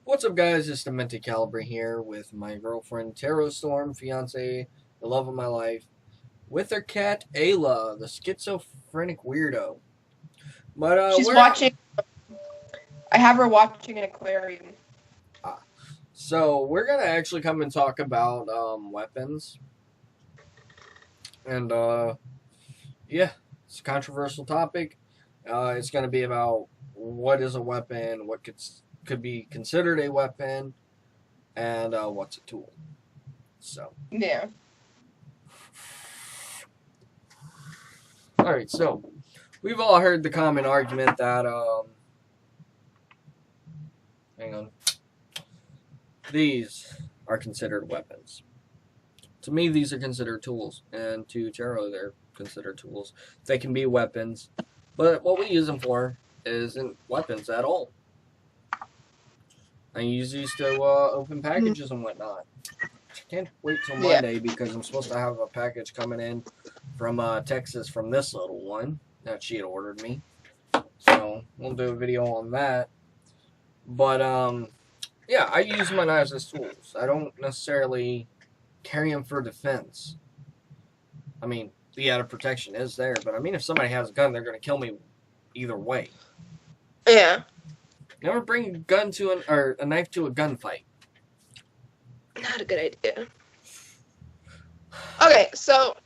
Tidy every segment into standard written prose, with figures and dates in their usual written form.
What's up, guys? It's Demented Caliber here with my girlfriend Taro Storm, fiance, the love of my life, with her cat Ayla, the schizophrenic weirdo. But She's we're watching. I have her watching an aquarium. ah, so we're gonna actually come and talk about weapons, and yeah, it's a controversial topic. It's gonna be about what is a weapon, what could be considered a weapon, and what's a tool. So. Yeah. All right, so we've all heard the common argument that hang on, these are considered weapons. To me, these are considered tools, and to Taro, they're considered tools. They can be weapons, but what we use them for isn't weapons at all. I use these to open packages and whatnot. I can't wait till Monday because I'm supposed to have a package coming in from Texas from this little one that she had ordered me. So we'll do a video on that. But yeah, I use my knives as tools. I don't necessarily carry them for defense. I mean, the added protection is there, but I mean, if somebody has a gun, they're going to kill me either way. Yeah. Never bring a gun to a knife to a gunfight. Not a good idea. Okay, so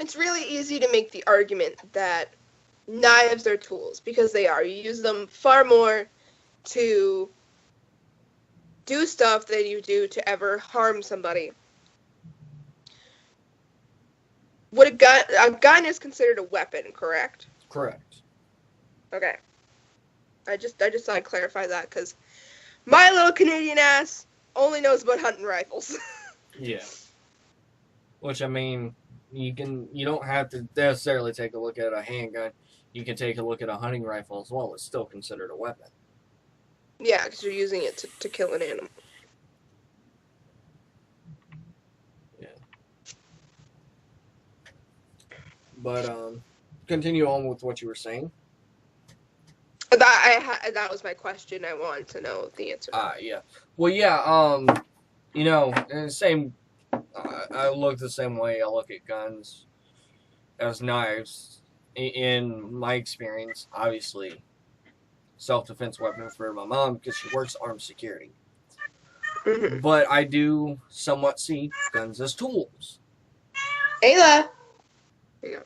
it's really easy to make the argument that knives are tools because they are. You use them far more to do stuff than you do to ever harm somebody. Would a gun is considered a weapon, correct? Correct. Okay. I just thought I'd clarify that because my little Canadian ass only knows about hunting rifles. Yeah. Which, I mean, you don't have to necessarily take a look at a handgun. You can take a look at a hunting rifle as well. It's still considered a weapon. Yeah, because you're using it to kill an animal. Yeah. But continue on with what you were saying. That was my question. I wanted to know the answer. Yeah. Well, yeah. You know, same. I look the same way. I look at guns as knives. In my experience, obviously, self-defense weapon for my mom because she works armed security. Mm-hmm. But I do somewhat see guns as tools. Ayla, here you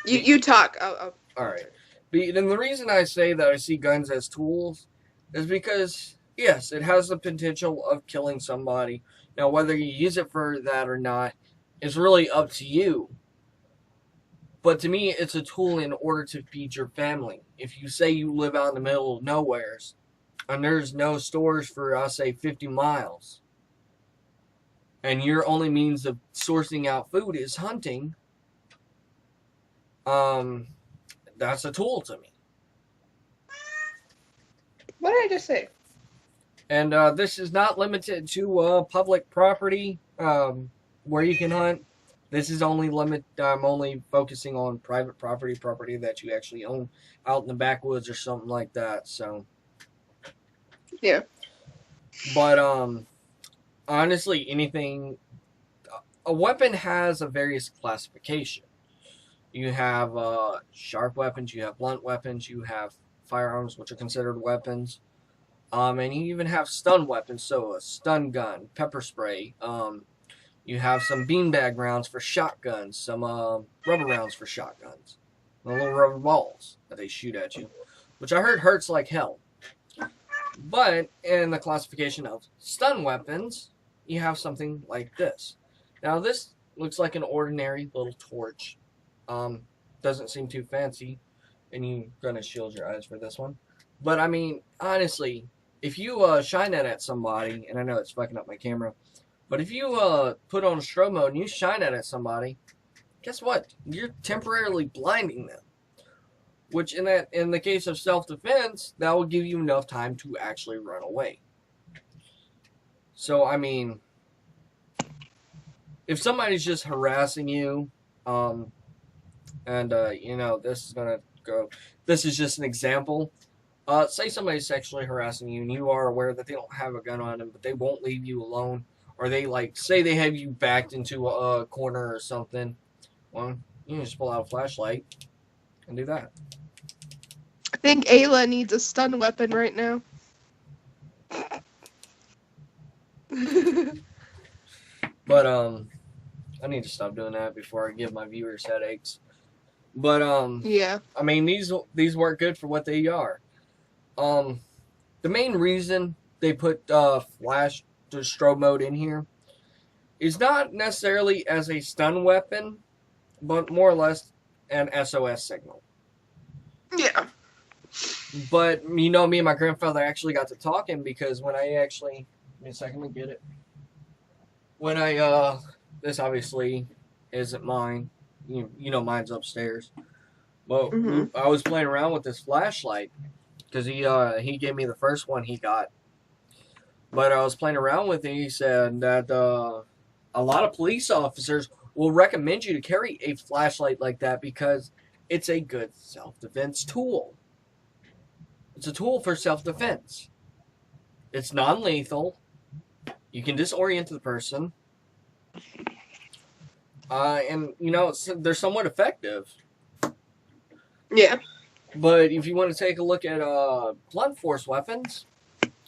go. You talk. All right. And the reason I say that I see guns as tools is because, yes, it has the potential of killing somebody. Now, whether you use it for that or not is really up to you. But to me, it's a tool in order to feed your family. If you say you live out in the middle of nowheres and there's no stores for, I'll say, 50 miles, and your only means of sourcing out food is hunting, that's a tool to me. What did I just say? And this is not limited to public property where you can hunt. This is only I'm only focusing on private property that you actually own out in the backwoods or something like that. So, yeah. But honestly, a weapon has a various classification. You have sharp weapons, you have blunt weapons, you have firearms, which are considered weapons. And you even have stun weapons, so a stun gun, pepper spray. You have some beanbag rounds for shotguns, some rubber rounds for shotguns, the little rubber balls that they shoot at you, which I heard hurts like hell. But in the classification of stun weapons, you have something like this. Now this looks like an ordinary little torch. Doesn't seem too fancy, and you're gonna shield your eyes for this one. But I mean, honestly, if you shine that at somebody, and I know it's fucking up my camera, but if you put on strobe mode and you shine that at somebody, guess what? You're temporarily blinding them. Which in the case of self-defense, that will give you enough time to actually run away. So I mean, if somebody's just harassing you, and you know, this is just an example. Say somebody's sexually harassing you and you are aware that they don't have a gun on them, but they won't leave you alone, or they say they have you backed into a corner or something. Well, you can just pull out a flashlight and do that. I think Ayla needs a stun weapon right now. But I need to stop doing that before I give my viewers headaches. But yeah. I mean these work good for what they are. The main reason they put flash to strobe mode in here is not necessarily as a stun weapon, but more or less an SOS signal. Yeah. But you know, me and my grandfather actually got to talking because when I actually, give me a second to get it. When I this obviously isn't mine. You know, mine's upstairs. Well, I was playing around with this flashlight because he gave me the first one he got. But I was playing around with it. He said that a lot of police officers will recommend you to carry a flashlight like that because it's a good self-defense tool. It's a tool for self-defense. It's non-lethal. You can disorient the person. And, you know, they're somewhat effective. Yeah. But if you want to take a look at blunt force weapons,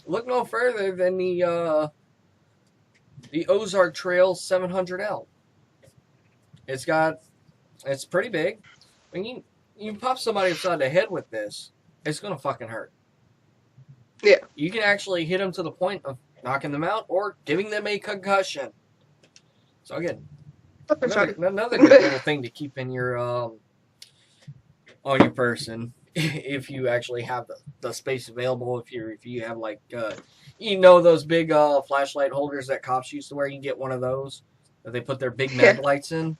look no further than the Ozark Trail 700L. It's pretty big. When you pop somebody upside the head with this, it's going to fucking hurt. Yeah. You can actually hit them to the point of knocking them out or giving them a concussion. So again, another good little thing to keep in your on your person if you actually have the space available. If you have like you know those big flashlight holders that cops used to wear, you can get one of those that they put their big mag lights in.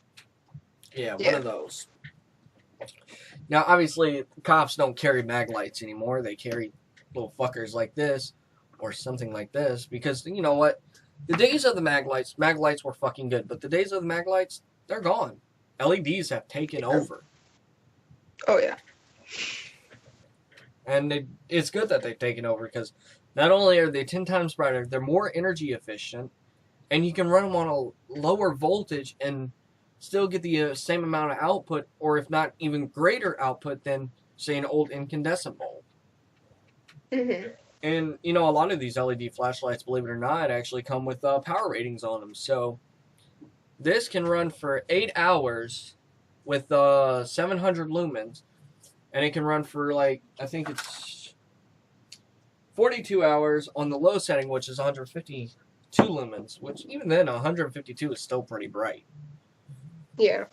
Yeah, one of those. Now, obviously, cops don't carry mag lights anymore. They carry little fuckers like this or something like this because, you know what? The days of the mag lights were fucking good, but the days of the mag lights, they're gone. LEDs have taken over. Oh, yeah. And it's good that they've taken over because not only are they 10 times brighter, they're more energy efficient, and you can run them on a lower voltage and still get the same amount of output, or if not even greater output than, say, an old incandescent bulb. Mm-hmm. And, you know, a lot of these LED flashlights, believe it or not, actually come with power ratings on them. So this can run for 8 hours with 700 lumens, and it can run for, like, I think it's 42 hours on the low setting, which is 152 lumens, which even then, 152 is still pretty bright. Yeah.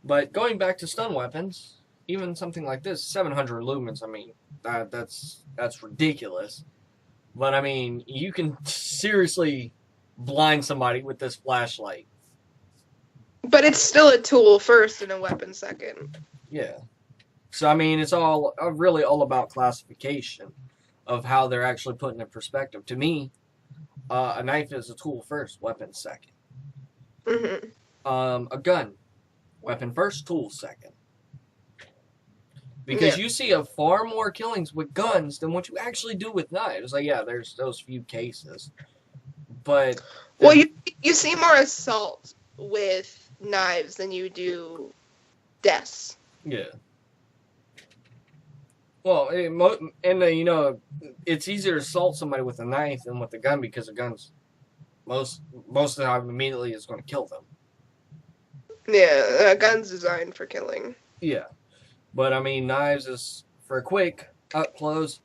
But going back to stun weapons, even something like this, 700 lumens, I mean, that's ridiculous. But, I mean, you can seriously blind somebody with this flashlight. But it's still a tool first and a weapon second. Yeah. So, I mean, it's all really all about classification of how they're actually putting in perspective. To me, a knife is a tool first, weapon second. Mm-hmm. A gun, weapon first, tool second. Because you see far more killings with guns than what you actually do with knives. Like, yeah, there's those few cases. But... Well, you see more assault with knives than you do deaths. Yeah. Well, you know, it's easier to assault somebody with a knife than with a gun because a gun's most of the time immediately is going to kill them. Yeah, a gun's designed for killing. Yeah. But, I mean, knives is for a quick, up close,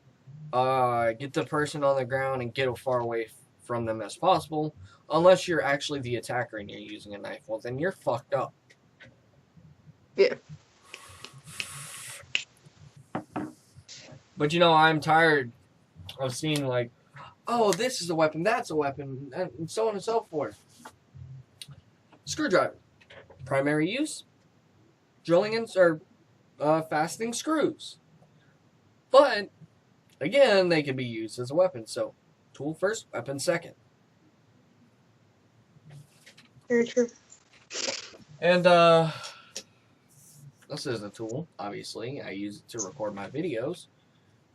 get the person on the ground and get as far away from them as possible. Unless you're actually the attacker and you're using a knife. Well, then you're fucked up. Yeah. But, you know, I'm tired of seeing, like, oh, this is a weapon, that's a weapon, and so on and so forth. Screwdriver. Primary use, drilling or fastening screws. But, again, they can be used as a weapon. So, tool first, weapon second. Very true. And, this is a tool, obviously. I use it to record my videos.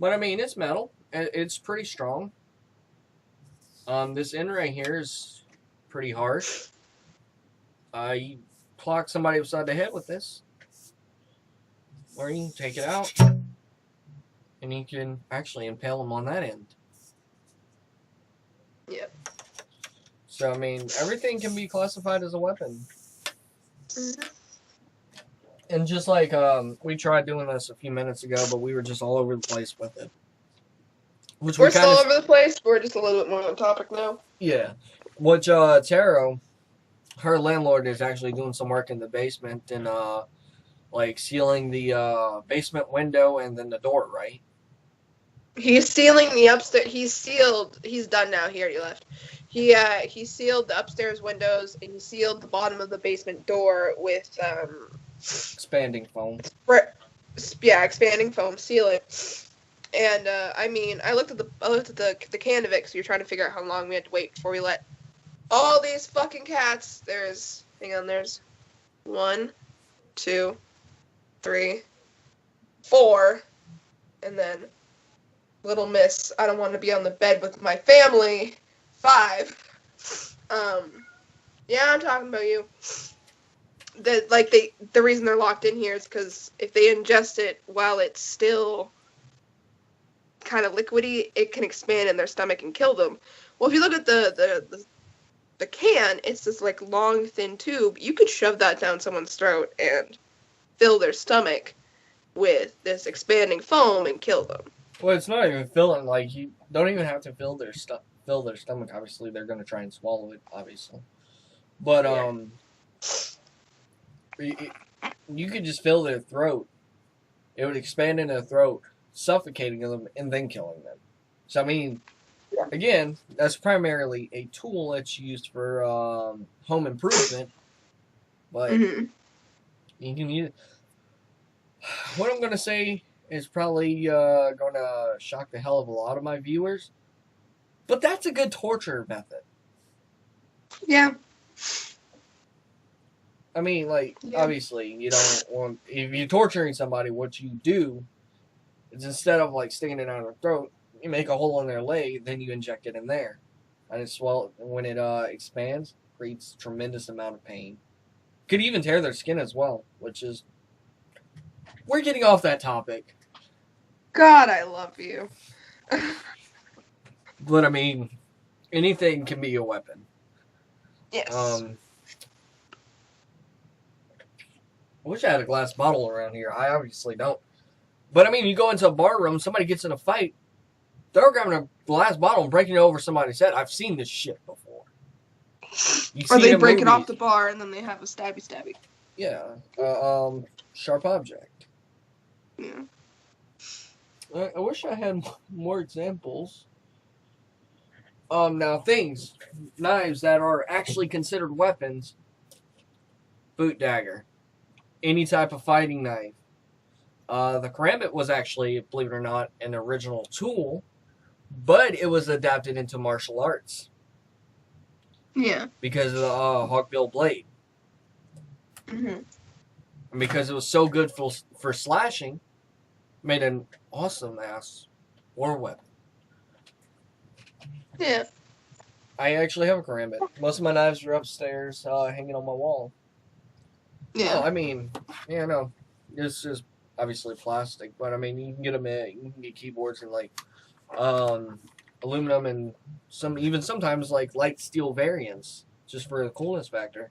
But I mean, it's metal. It's pretty strong. This end right here is pretty harsh. You clock somebody upside the head with this, or you can take it out and you can actually impale them on that end. Yep. So I mean, everything can be classified as a weapon. Mm-hmm. And just like we tried doing this a few minutes ago, but we were just all over the place with it. Which We're still all over the place. We're just a little bit more on topic now. Yeah. Which Taro, her landlord, is actually doing some work in the basement and like sealing the basement window and then the door, right? He's sealing the upstairs. He's sealed. He's done now. He already left. He sealed the upstairs windows and he sealed the bottom of the basement door with Expanding foam. expanding foam. Seal it. And I mean, I looked at the can of it because you're trying to figure out how long we had to wait before we let all these fucking cats. There's 1, 2, 3, 4, and then little miss, I don't want to be on the bed with my family, 5. Yeah, I'm talking about you. The reason they're locked in here is because if they ingest it while it's still kind of liquidy, it can expand in their stomach and kill them. Well, if you look at the can, it's this like long, thin tube. You could shove that down someone's throat and fill their stomach with this expanding foam and kill them. Well, it's not even filling. Like, you don't even have to fill their stomach. Obviously, they're gonna try and swallow it. Obviously, but you could just fill their throat. It would expand in their throat, suffocating them and then killing them. So I mean, again, that's primarily a tool that's used for home improvement, but you can use. What I'm gonna say is probably going to shock the hell of a lot of my viewers, but that's a good torture method. Yeah. I mean, like, obviously, you don't want, if you're torturing somebody, what you do is instead of, like, sticking it down their throat, you make a hole in their leg, then you inject it in there. And when it expands, creates a tremendous amount of pain. Could even tear their skin as well, which is, we're getting off that topic. God, I love you. But, I mean, anything can be a weapon. Yes. I wish I had a glass bottle around here. I obviously don't. But, I mean, you go into a bar room, somebody gets in a fight, they're grabbing a glass bottle and breaking it over somebody's head. I've seen this shit before. Or they break it off the bar and then they have a stabby. Yeah. Sharp object. Yeah. I wish I had more examples. Now knives that are actually considered weapons. Boot dagger. Any type of fighting knife. The karambit was actually, believe it or not, an original tool, but it was adapted into martial arts. Yeah. Because of the hawkbill blade. Mm-hmm. And because it was so good for slashing, made an awesome ass war weapon. Yeah. I actually have a karambit. Most of my knives are upstairs, hanging on my wall. Yeah. Oh, I mean, yeah, no, this is obviously plastic, but I mean, you can get them. You can get keyboards in like aluminum and sometimes like light steel variants just for the coolness factor.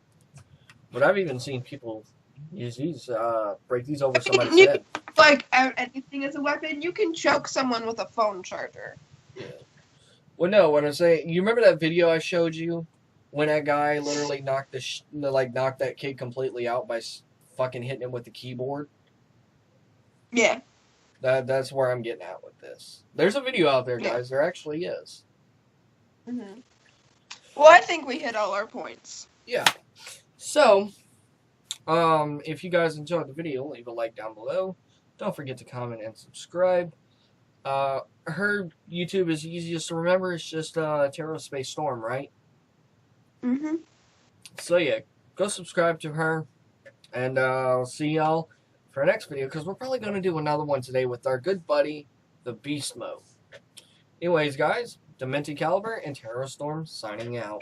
But I've even seen people use these, break these over somebody's head. Like anything as a weapon, you can choke someone with a phone charger. Yeah. Well, no, what I'm saying, you remember that video I showed you when that guy literally knocked knocked that kid completely out by fucking hitting him with the keyboard? Yeah. That's where I'm getting at with this. There's a video out there, guys. There actually is. Mm-hmm. Well, I think we hit all our points. Yeah. So, if you guys enjoyed the video, leave a like down below. Don't forget to comment and subscribe. Her YouTube is easiest to remember. It's just Taro Space Storm, right? Mm-hmm. So yeah, go subscribe to her, and I'll see y'all for our next video, because we're probably going to do another one today with our good buddy, the beast mode. Anyways, guys, Dementi Caliber and Terror Storm signing out.